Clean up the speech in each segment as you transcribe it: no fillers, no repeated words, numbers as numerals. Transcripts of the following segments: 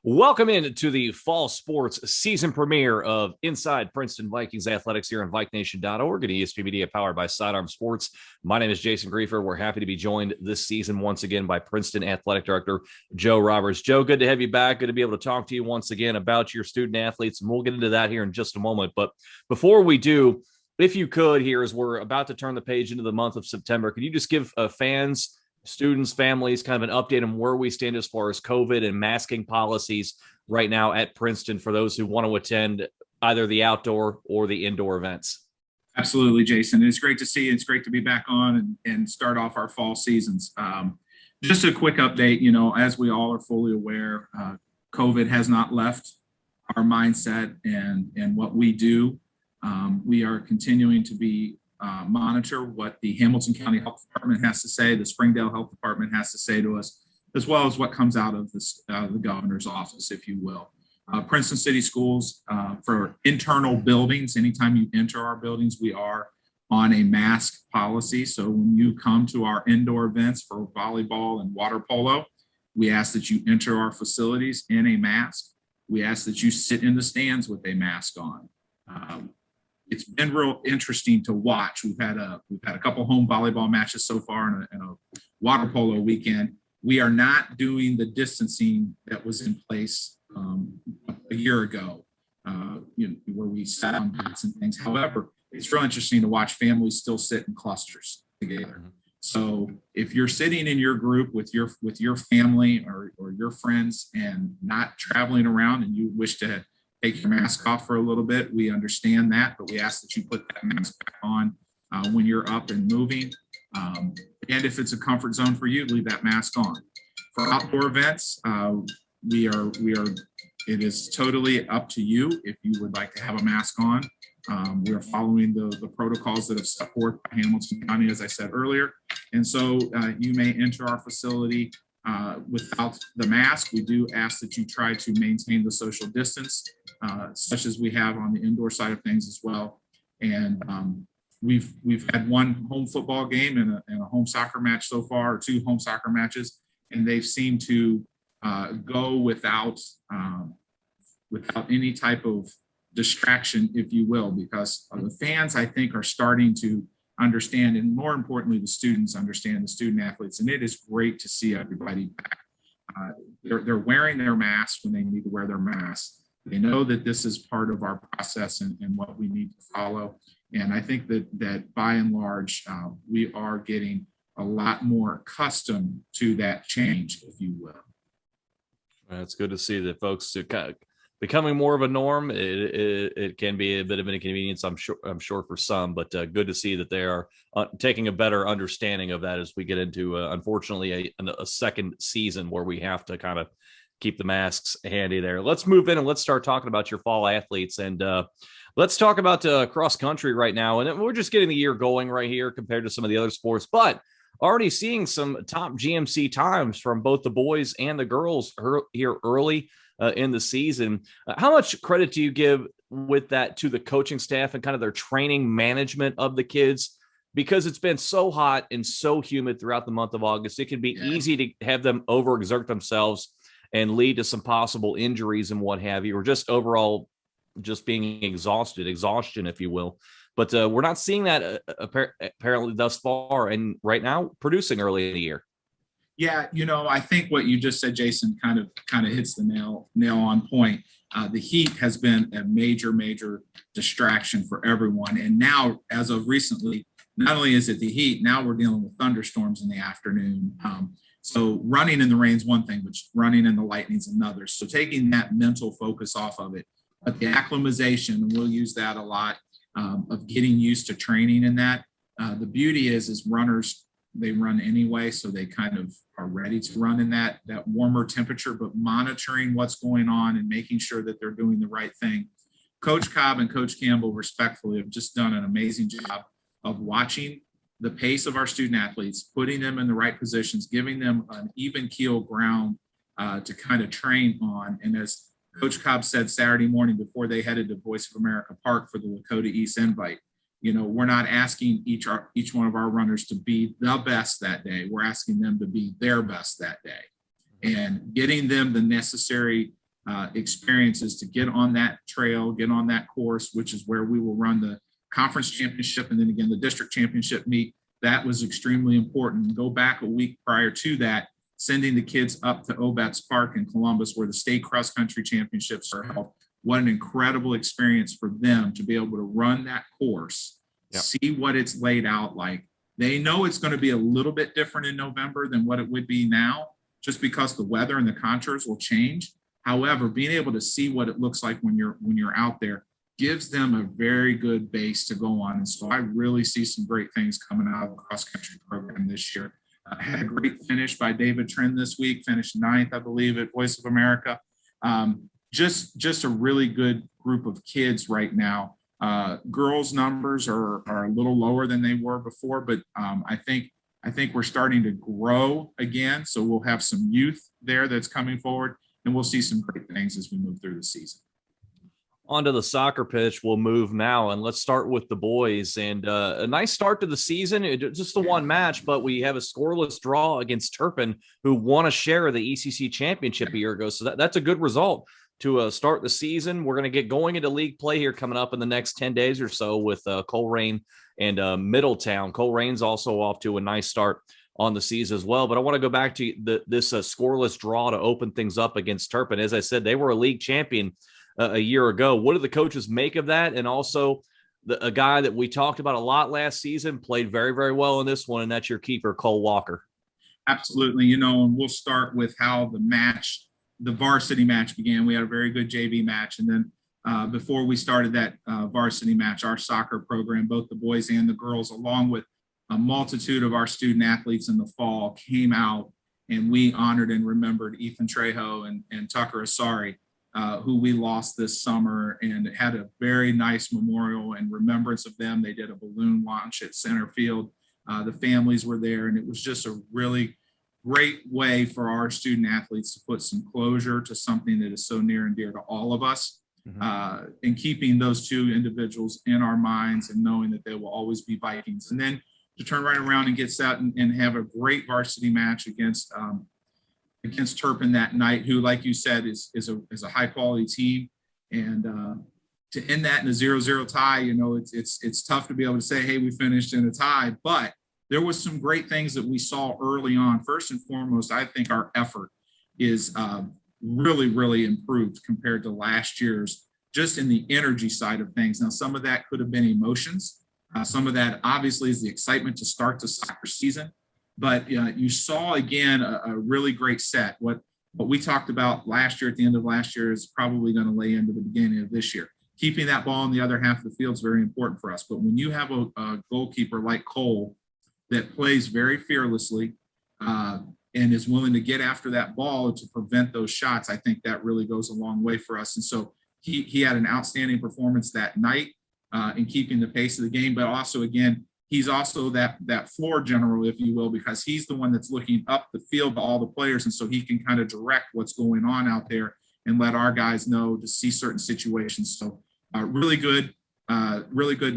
Welcome in to the fall sports season premiere of Inside Princeton Vikings Athletics here on VikeNation.org and ESP Media powered by Sidearm Sports. My name is Jason Griefer. We're happy to be joined this season once again by Princeton Athletic Director Joe Roberts. Joe, good to have you back. Good to be able to talk to you once again about your student athletes, and we'll get into that here in just a moment. But before we do, if you could, here as we're about to turn the page into the month of September, could you just give fans, students, families, kind of an update on where we stand as far as COVID and masking policies right now at Princeton for those who want to attend either the outdoor or the indoor events? Absolutely, Jason. It's great to see you. It's great to be back on and start off our fall seasons. Just a quick update, as we all are fully aware, COVID has not left our mindset and what we do. We are continuing to be monitor what the Hamilton County Health Department has to say, the Springdale Health Department has to say to us, as well as what comes out of the governor's office, if you will. Princeton City Schools, for internal buildings, anytime you enter our buildings, we are on a mask policy. So when you come to our indoor events for volleyball and water polo, we ask that you enter our facilities in a mask. We ask that you sit in the stands with a mask on. It's been real interesting to watch. We've had a couple home volleyball matches so far and a water polo weekend. We are not doing the distancing that was in place a year ago, where we sat on beds and things. However, it's real interesting to watch families still sit in clusters together. So if you're sitting in your group with your family or your friends and not traveling around and you wish to take your mask off for a little bit, we understand that, but we ask that you put that mask back on when you're up and moving. And if it's a comfort zone for you, leave that mask on. For outdoor events, it is totally up to you if you would like to have a mask on. We are following the protocols that have set forth by Hamilton County, as I said earlier. And so you may enter our facility without the mask. We do ask that you try to maintain the social distance, such as we have on the indoor side of things as well. And we've had one home football game and a home soccer match so far, or two home soccer matches, and they've seemed to go without any type of distraction, if you will, because the fans, I think, are starting to understand, and more importantly, the students understand, the student athletes, and it is great to see everybody back. They're wearing their masks when they need to wear their masks. They know that this is part of our process and what we need to follow. And I think that by and large, we are getting a lot more accustomed to that change, if you will. It's good to see that folks are becoming more of a norm. It can be a bit of an inconvenience, I'm sure for some, but good to see that they are taking a better understanding of that as we get into, unfortunately, a second season where we have to kind of keep the masks handy there. Let's move in and let's start talking about your fall athletes. And let's talk about cross country right now. And we're just getting the year going right here compared to some of the other sports, but already seeing some top GMC times from both the boys and the girls here early in the season. How much credit do you give with that to the coaching staff and kind of their training management of the kids? Because it's been so hot and so humid throughout the month of August, it can be easy to have them overexert themselves and lead to some possible injuries and what have you, or just overall just being exhaustion, if you will. But we're not seeing that apparently thus far, and right now producing early in the year. Yeah, I think what you just said, Jason, kind of hits the nail on point. The heat has been a major distraction for everyone. And now, as of recently, not only is it the heat, now we're dealing with thunderstorms in the afternoon. So running in the rain is one thing, but running in the lightning is another. So taking that mental focus off of it, but the acclimatization, and we'll use that a lot, of getting used to training in that. The beauty is runners, they run anyway, so they kind of are ready to run in that warmer temperature, but monitoring what's going on and making sure that they're doing the right thing. Coach Cobb and Coach Campbell respectfully have just done an amazing job of watching the pace of our student athletes, putting them in the right positions, giving them an even keel ground to kind of train on. And as Coach Cobb said Saturday morning before they headed to Voice of America Park for the Lakota East Invite, we're not asking each one of our runners to be the best that day. We're asking them to be their best that day, and getting them the necessary experiences to get on that trail, get on that course, which is where we will run the conference championship and then again the district championship meet. That was extremely important. Go back a week prior to that, sending the kids up to Obetz Park in Columbus where the state cross country championships are held. What an incredible experience for them to be able to run that course, see what it's laid out like. They know it's going to be a little bit different in November than what it would be now, just because the weather and the contours will change. However, being able to see what it looks like when you're out there gives them a very good base to go on. And so I really see some great things coming out of the cross country program this year. Had a great finish by David Trend this week, finished 9th, I believe, at Voice of America. Just a really good group of kids right now. Girls' numbers are a little lower than they were before, but I think we're starting to grow again. So we'll have some youth there that's coming forward, and we'll see some great things as we move through the season. Onto the soccer pitch, we'll move now, and let's start with the boys. And a nice start to the season, just the one match, but we have a scoreless draw against Turpin, who won a share of the ECC championship a year ago. So that's a good result to start the season. We're going to get going into league play here coming up in the next 10 days or so with Coleraine and Middletown. Colerane's also off to a nice start on the season as well. But I want to go back to this scoreless draw to open things up against Turpin. As I said, they were a league champion a year ago. What do the coaches make of that? And also a guy that we talked about a lot last season played very, very well in this one, and that's your keeper, Cole Walker. Absolutely. And we'll start with how the varsity match began. We had a very good JV match. And then before we started that varsity match, our soccer program, both the boys and the girls, along with a multitude of our student athletes in the fall, came out and we honored and remembered Ethan Trejo and Tucker Asari, who we lost this summer, and had a very nice memorial and remembrance of them. They did a balloon launch at center field. The families were there, and it was just a really great way for our student athletes to put some closure to something that is so near and dear to all of us. And keeping those two individuals in our minds and knowing that they will always be Vikings. And then to turn right around and get set and have a great varsity match against Turpin that night, who, like you said, is a high quality team. And to end that in a 0-0 tie, it's tough to be able to say, hey, we finished in a tie, but there was some great things that we saw early on. First and foremost, I think our effort is really, really improved compared to last year's, just in the energy side of things. Now, some of that could have been emotions. Some of that obviously is the excitement to start the soccer season. But you saw, again, a really great set. What we talked about last year, at the end of last year, is probably going to lay into the beginning of this year. Keeping that ball in the other half of the field is very important for us. But when you have a goalkeeper like Cole that plays very fearlessly and is willing to get after that ball to prevent those shots, I think that really goes a long way for us. And so he had an outstanding performance that night in keeping the pace of the game, but also, again, he's also that floor general, if you will, because he's the one that's looking up the field to all the players. And so he can kind of direct what's going on out there and let our guys know to see certain situations. So really good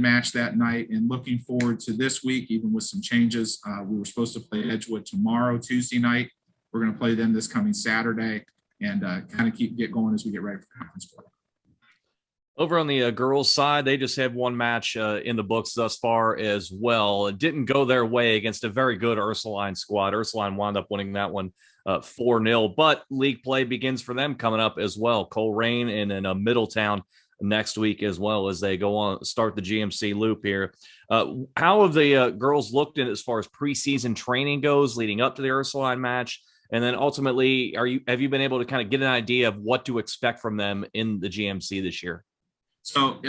match that night, and looking forward to this week, even with some changes. We were supposed to play Edgewood tomorrow, Tuesday night. We're going to play them this coming Saturday, and kind of get going as we get ready for conference play. Over on the girls' side, they just have one match in the books thus far as well. It didn't go their way against a very good Ursuline squad. Ursuline wound up winning that one 4-0, but league play begins for them coming up as well. Coleraine and then Middletown next week, as well as they go on start the GMC loop here. How have the girls looked in as far as preseason training goes leading up to the Ursuline match? And then ultimately, have you been able to kind of get an idea of what to expect from them in the GMC this year? So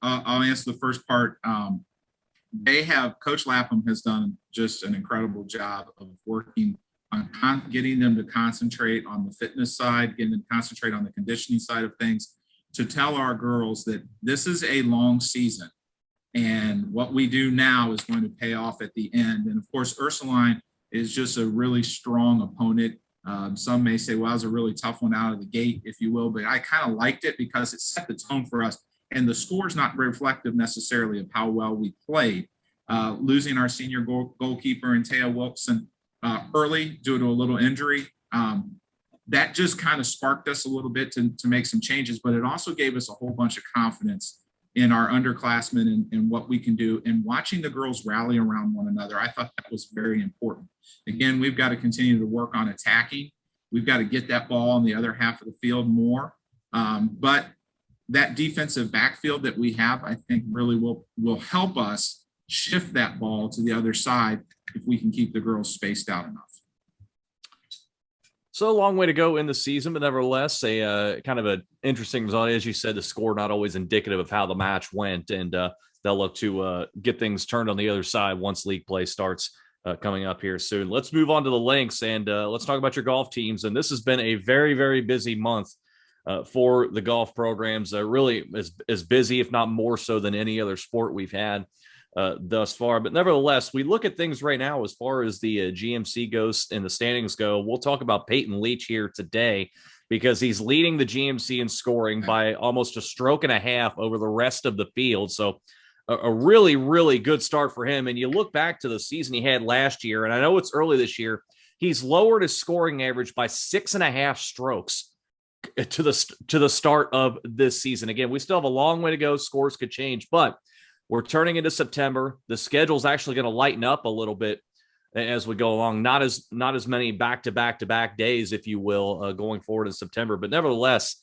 I'll answer the first part. Coach Lapham has done just an incredible job of working on getting them to concentrate on the fitness side, getting them to concentrate on the conditioning side of things, to tell our girls that this is a long season and what we do now is going to pay off at the end. And of course, Ursuline is just a really strong opponent. Some may say, well, it was a really tough one out of the gate, if you will, but I kind of liked it because it set the tone for us. And the score is not reflective necessarily of how well we played. Losing our senior goalkeeper, Taya Wilson, early due to a little injury, that just kind of sparked us a little bit to make some changes, but it also gave us a whole bunch of confidence in our underclassmen and what we can do. And watching the girls rally around one another, I thought that was very important. Again, we've got to continue to work on attacking. We've got to get that ball on the other half of the field more. But that defensive backfield that we have, I think really will help us shift that ball to the other side if we can keep the girls spaced out enough. So a long way to go in the season, but nevertheless, a kind of an interesting result. As you said, the score not always indicative of how the match went, and they'll look to get things turned on the other side once league play starts coming up here soon. Let's move on to the links, and let's talk about your golf teams. And this has been a very, very busy month for the golf programs. Really as busy, if not more so, than any other sport we've had thus far. But nevertheless, we look at things right now as far as the GMC goes and the standings go. We'll talk about Peyton Leach here today because he's leading the GMC in scoring by almost a stroke and a half over the rest of the field. So a really, really good start for him. And you look back to the season he had last year, and I know it's early this year, he's lowered his scoring average by 6.5 strokes to the start of this season. Again, we still have a long way to go. Scores could change, but we're turning into September. The schedule's actually going to lighten up a little bit as we go along. Not as many back-to-back days, if you will, going forward in September. But nevertheless,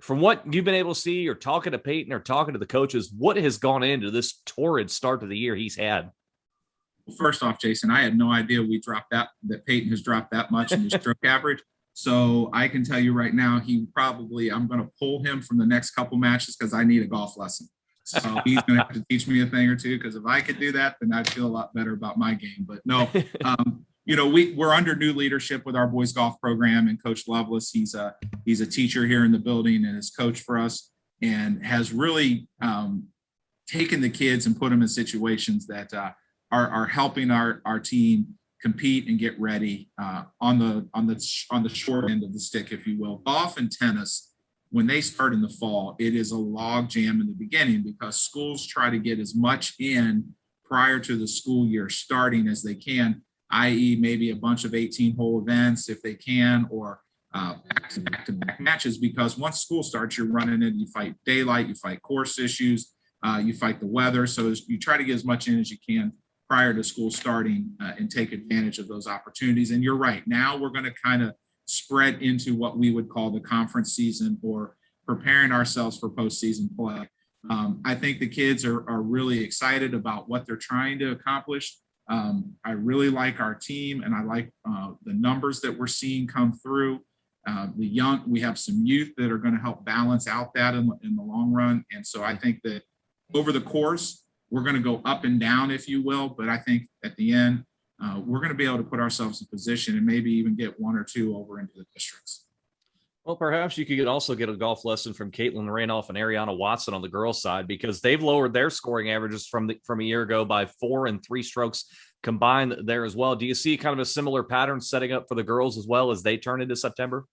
from what you've been able to see, or talking to Peyton or talking to the coaches, what has gone into this torrid start to the year he's had? Well, first off, Jason, I had no idea that Peyton has dropped that much in his stroke average. So I can tell you right now, I'm going to pull him from the next couple matches because I need a golf lesson. So he's going to have to teach me a thing or two, because if I could do that, then I'd feel a lot better about my game. But no, we're under new leadership with our boys golf program, and Coach Lovelace, he's a teacher here in the building and has coached for us and has really taken the kids and put them in situations that are helping our team compete and get ready on the short end of the stick, if you will. Golf and tennis, when they start in the fall, it is a log jam in the beginning because schools try to get as much in prior to the school year starting as they can, i.e. maybe a bunch of 18-hole events if they can, or back-to-back matches, because once school starts, you're running in, you fight daylight, you fight course issues, you fight the weather. So you try to get as much in as you can prior to school starting and take advantage of those opportunities. And you're right. Now we're going to kind of spread into what we would call the conference season, or preparing ourselves for postseason play. I think the kids are really excited about what they're trying to accomplish. I really like our team, and I like the numbers that we're seeing come through. We have some youth that are going to help balance out that in the long run. And so I think that over the course, we're going to go up and down, if you will. But I think at the end, we're going to be able to put ourselves in position and maybe even get one or two over into the districts. Well, perhaps you could also get a golf lesson from Caitlin Randolph and Ariana Watson on the girls' side, because they've lowered their scoring averages from a year ago by 4 and 3 strokes combined there as well. Do you see kind of a similar pattern setting up for the girls as well as they turn into September?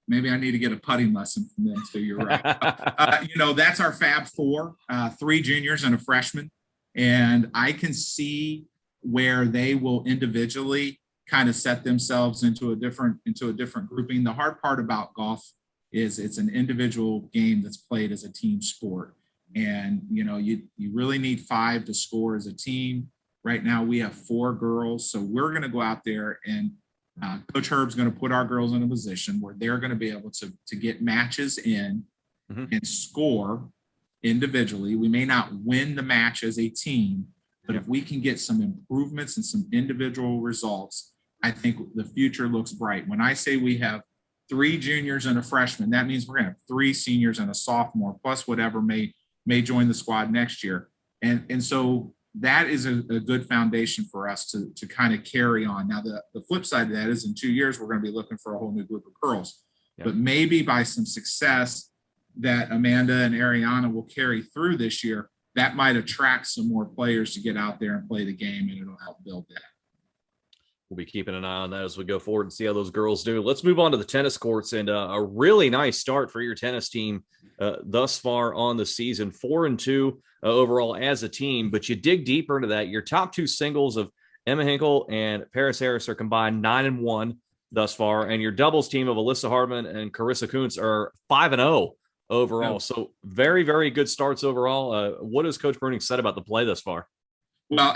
Maybe I need to get a putting lesson from them. So you're right. That's our Fab Four, 3 juniors and a freshman. And I can see where they will individually kind of set themselves into a different grouping. The hard part about golf is it's an individual game that's played as a team sport. And, you really need 5 to score as a team. Right now we have 4 girls. So we're going to go out there, and Coach Herb's going to put our girls in a position where they're going to be able to get matches in and score individually. We may not win the match as a team, but if we can get some improvements and some individual results, I think the future looks bright. When I say we have 3 juniors and a freshman, that means we're going to have 3 seniors and a sophomore, plus whatever may join the squad next year. And so that is a good foundation for us to kind of carry on. Now, the flip side of that is in 2 years, we're going to be looking for a whole new group of girls. Yep. But maybe by some success that Amanda and Ariana will carry through this year, that might attract some more players to get out there and play the game, and it'll help build that. We'll be keeping an eye on that as we go forward and see how those girls do. Let's move on to the tennis courts, and a really nice start for your tennis team thus far on the season, 4-2 overall as a team. But you dig deeper into that, your top 2 singles of Emma Hinkle and Paris Harris are combined 9-1. thus far, and your doubles team of Alyssa Hardman and Carissa Kuntz are 5-0 overall. Oh. So very, very good starts overall. What has Coach Bruning said about the play thus far? Well,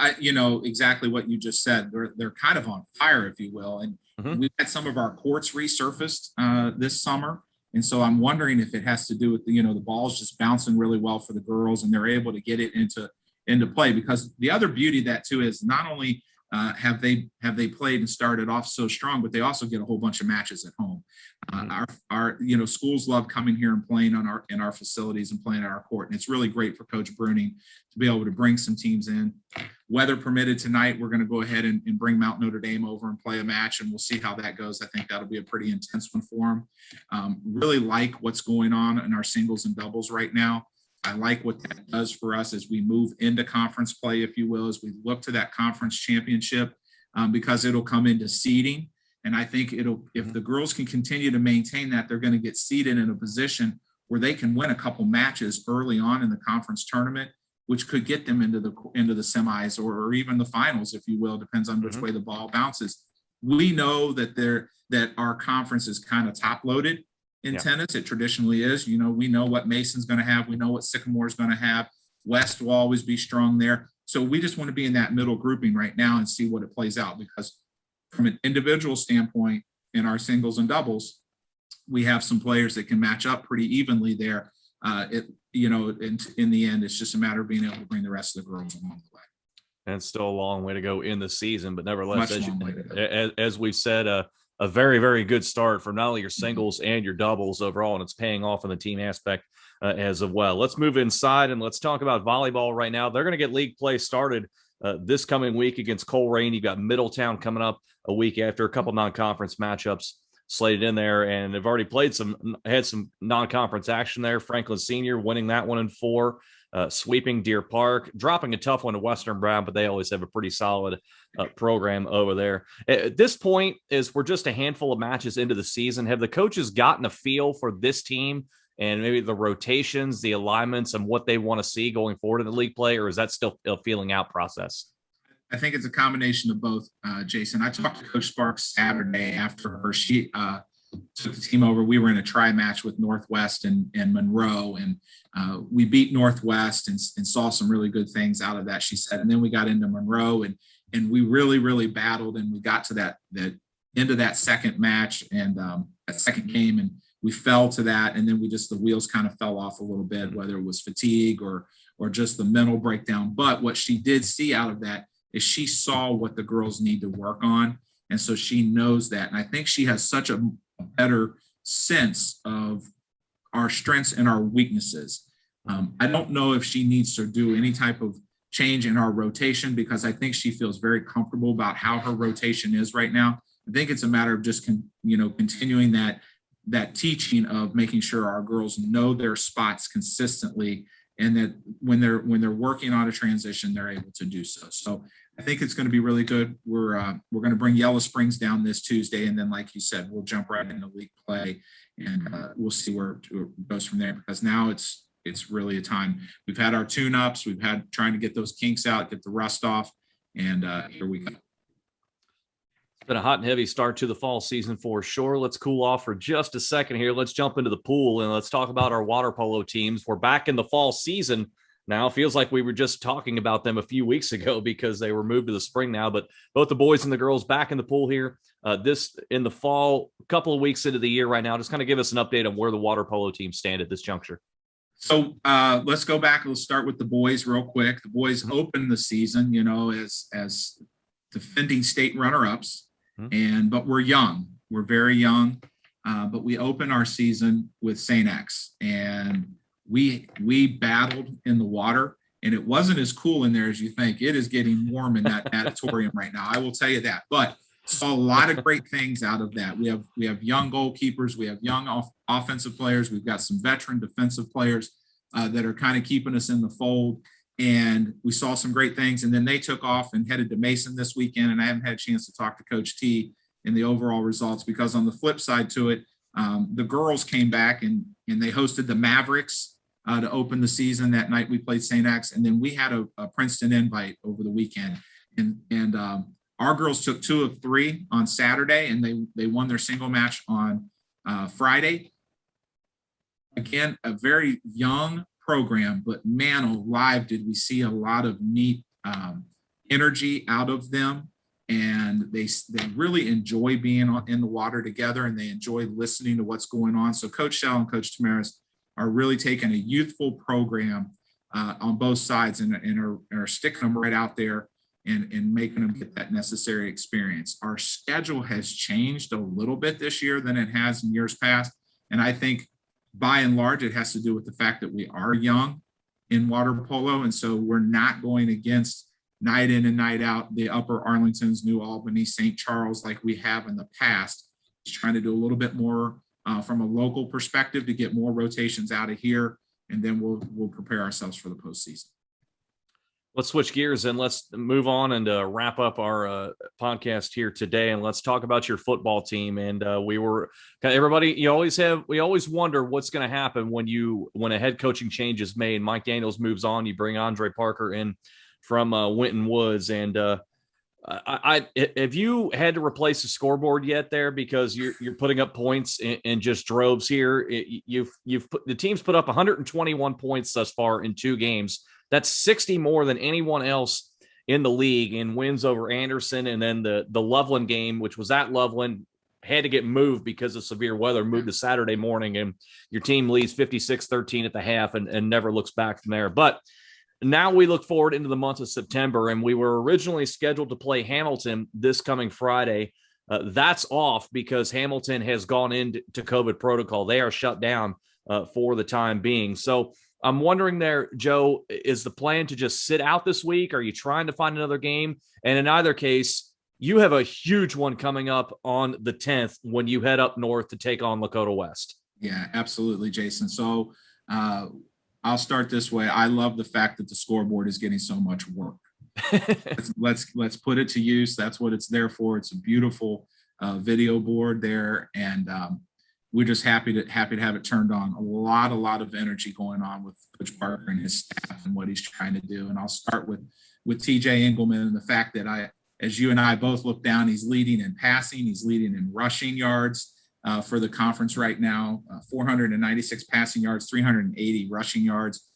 exactly what you just said. They're kind of on fire, if you will. And we've had some of our courts resurfaced this summer. And so I'm wondering if it has to do with the ball's just bouncing really well for the girls and they're able to get it into play. Because the other beauty of that too is not only have they played and started off so strong, but they also get a whole bunch of matches at home. Our schools love coming here and playing in our facilities and playing at our court, and it's really great for Coach Bruning to be able to bring some teams in. Weather permitted tonight, we're going to go ahead and bring Mount Notre Dame over and play a match, and we'll see how that goes. I think that'll be a pretty intense one for them. Really like what's going on in our singles and doubles right now. I like what that does for us as we move into conference play, if you will, as we look to that conference championship, because it'll come into seeding. And I think if the girls can continue to maintain that, they're going to get seeded in a position where they can win a couple matches early on in the conference tournament, which could get them into the semis or even the finals, if you will, depends on which way the ball bounces. We know that our conference is kind of top loaded in tennis. It traditionally is. We know what Mason's going to have. We know what Sycamore's going to have. West will always be strong there. So we just want to be in that middle grouping right now and see what it plays out, because from an individual standpoint in our singles and doubles, we have some players that can match up pretty evenly there. In the end, it's just a matter of being able to bring the rest of the girls along the way. And it's still a long way to go in the season, but nevertheless, as we've said, a very, very good start for not only your singles and your doubles overall, and it's paying off in the team aspect as well. Let's move inside and let's talk about volleyball right now. They're going to get league play started this coming week against Coleraine. You've got Middletown coming up a week after, a couple non-conference matchups slated in there, and they've already had some non-conference action there. Franklin Senior winning that one in 4. Sweeping Deer Park, dropping a tough one to Western Brown, but they always have a pretty solid program over there. At this point, is we're just a handful of matches into the season. Have the coaches gotten a feel for this team and maybe the rotations, the alignments, and what they want to see going forward in the league play, or is that still a feeling out process? I think it's a combination of both, Jason. I talked to Coach Sparks Saturday after she took the team over. We were in a try match with Northwest and Monroe, and we beat Northwest and saw some really good things out of that, she said. And then we got into Monroe and we really, really battled, and we got to that end of that second match and that second game, and we fell to that. And then the wheels kind of fell off a little bit, whether it was fatigue or just the mental breakdown. But what she did see out of that is she saw what the girls need to work on. And so she knows that. And I think she has such a better sense of our strengths and our weaknesses. I don't know if she needs to do any type of change in our rotation, because I think she feels very comfortable about how her rotation is right now. I think it's a matter of just continuing that teaching of making sure our girls know their spots consistently, and that when they're working on a transition, they're able to do so. So I think it's going to be really good. We're going to bring Yellow Springs down this Tuesday, and then, like you said, we'll jump right into league play, and we'll see where it goes from there. Because now it's really a time. We've had our tune-ups, we've had trying to get those kinks out, get the rust off, and here we go. It's been a hot and heavy start to the fall season for sure. Let's cool off for just a second here. Let's jump into the pool and let's talk about our water polo teams. We're back in the fall season now. It feels like we were just talking about them a few weeks ago because they were moved to the spring now, but both the boys and the girls back in the pool here this in the fall, a couple of weeks into the year right now. Just kind of give us an update on where the water polo teams stand at this juncture. So let's go back. Let's start with the boys real quick. The boys opened the season, as defending state runner-ups, but we're young. We're very young, but we opened our season with St. X, and we battled in the water, and it wasn't as cool in there as you think. It is getting warm in that natatorium right now. I will tell you that. But saw a lot of great things out of that. We have young goalkeepers. We have young offensive players. We've got some veteran defensive players that are kind of keeping us in the fold. And we saw some great things. And then they took off and headed to Mason this weekend. And I haven't had a chance to talk to Coach T in the overall results, because on the flip side to it, the girls came back and they hosted the Mavericks to open the season. That night we played St. X. And then we had a Princeton invite over the weekend. And Our girls took 2 of 3 on Saturday, and they won their single match on Friday. Again, a very young program, but man, alive, did we see a lot of neat energy out of them. And they really enjoy being in the water together, and they enjoy listening to what's going on. So Coach Shell and Coach Tamaris are really taking a youthful program on both sides and are sticking them right out there and making them get that necessary experience. Our schedule has changed a little bit this year than it has in years past. And I think by and large, it has to do with the fact that we are young in water polo. And so we're not going against night in and night out the upper Arlingtons, New Albany, St. Charles, like we have in the past. Just trying to do a little bit more from a local perspective to get more rotations out of here. And then we'll prepare ourselves for the postseason. Let's switch gears and let's move on and wrap up our podcast here today. And let's talk about your football team. And we always wonder what's going to happen when a head coaching change is made. Mike Daniels moves on. You bring Andre Parker in from Winton Woods. And have you had to replace the scoreboard yet there, because you're putting up points in just droves here? The team's put up 121 points thus far in 2 games. That's 60 more than anyone else in the league in wins over Anderson. And then the Loveland game, which was at Loveland, had to get moved because of severe weather, moved to Saturday morning, and your team leads 56-13 at the half and never looks back from there. But now we look forward into the month of September, and we were originally scheduled to play Hamilton this coming Friday. That's off because Hamilton has gone into COVID protocol. They are shut down for the time being. So I'm wondering there, Joe, is the plan to just sit out this week? Are you trying to find another game? And in either case, you have a huge one coming up on the 10th when you head up north to take on Lakota West. Yeah, absolutely, Jason. So I'll start this way. I love the fact that the scoreboard is getting so much work. let's put it to use. That's what it's there for. It's a beautiful video board there, and we're just happy to have it turned on. A lot of energy going on with Coach Parker and his staff and what he's trying to do. And I'll start with TJ Engelman and the fact that as you and I both look down, he's leading in passing, he's leading in rushing yards for the conference right now. 496 passing yards, 380 rushing yards.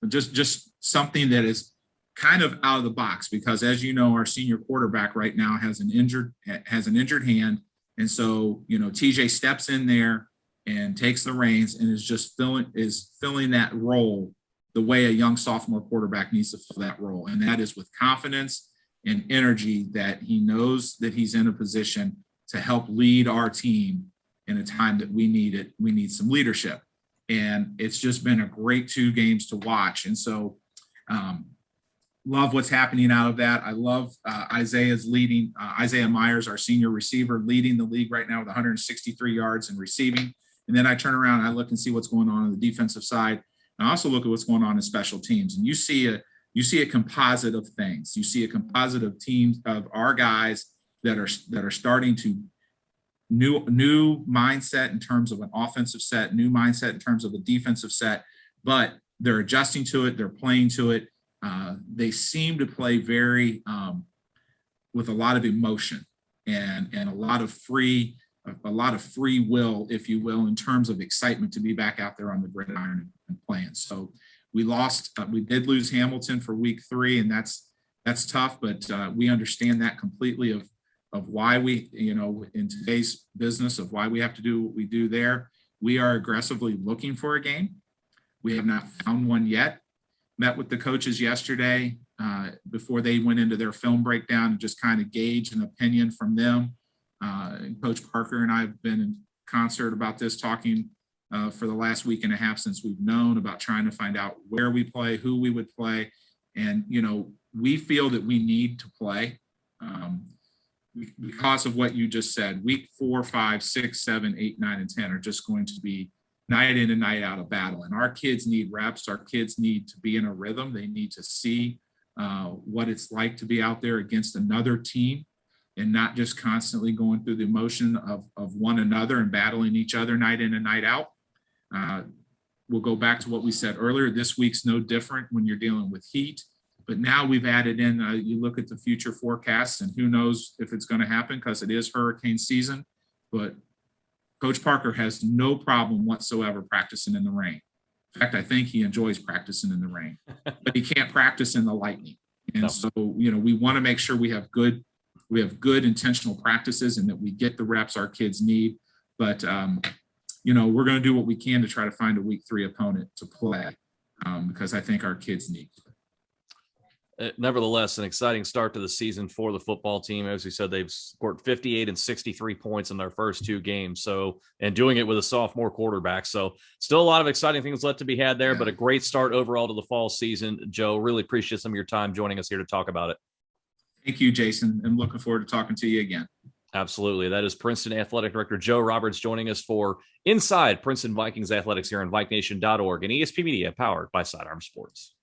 Just something that is kind of out of the box, because as you know, our senior quarterback right now has an injured hand. And so, TJ steps in there and takes the reins and is filling that role the way a young sophomore quarterback needs to fill that role. And that is with confidence and energy that he knows that he's in a position to help lead our team in a time that we need it. We need some leadership. And it's just been a great 2 games to watch. And so, love what's happening out of that. I love Isaiah's leading, Isaiah Myers, our senior receiver, leading the league right now with 163 yards in receiving. And then I turn around and I look and see what's going on the defensive side. And I also look at what's going on in special teams. And you see a composite of things. You see a composite of teams of our guys that are starting to new mindset in terms of an offensive set, new mindset in terms of a defensive set, but they're adjusting to it. They're playing to it. They seem to play very with a lot of emotion and a lot of free will, if you will, in terms of excitement to be back out there on the gridiron and playing. So we did lose Hamilton for week 3, and that's tough, but we understand that completely of why we, in today's business, of why we have to do what we do there. We are aggressively looking for a game. We have not found one yet. Met with the coaches yesterday before they went into their film breakdown and just kind of gauge an opinion from them. Coach Parker and I have been in concert about this, talking for the last week and a half since we've known, about trying to find out where we play, who we would play. And, we feel that we need to play because of what you just said. Week 4, 5, 6, 7, 8, 9, and 10 are just going to be night in and night out of battle. And our kids need reps. Our kids need to be in a rhythm. They need to see what it's like to be out there against another team and not just constantly going through the emotion of one another and battling each other night in and night out. We'll go back to what we said earlier. This week's no different when you're dealing with heat. But now we've added in, you look at the future forecasts, and who knows if it's going to happen because it is hurricane season. But Coach Parker has no problem whatsoever practicing in the rain. In fact, I think he enjoys practicing in the rain, but he can't practice in the lightning. And so, we want to make sure we have good intentional practices and that we get the reps our kids need. But, we're going to do what we can to try to find a week 3 opponent to play because I think our kids need it. Nevertheless, an exciting start to the season for the football team. As we said, they've scored 58 and 63 points in their first 2 games. So, and doing it with a sophomore quarterback. So still a lot of exciting things left to be had there, but a great start overall to the fall season. Joe, really appreciate some of your time joining us here to talk about it. Thank you, Jason. I'm looking forward to talking to you again. Absolutely. That is Princeton Athletic Director Joe Roberts joining us for Inside Princeton Vikings Athletics here on VikeNation.org and ESP Media, powered by Sidearm Sports.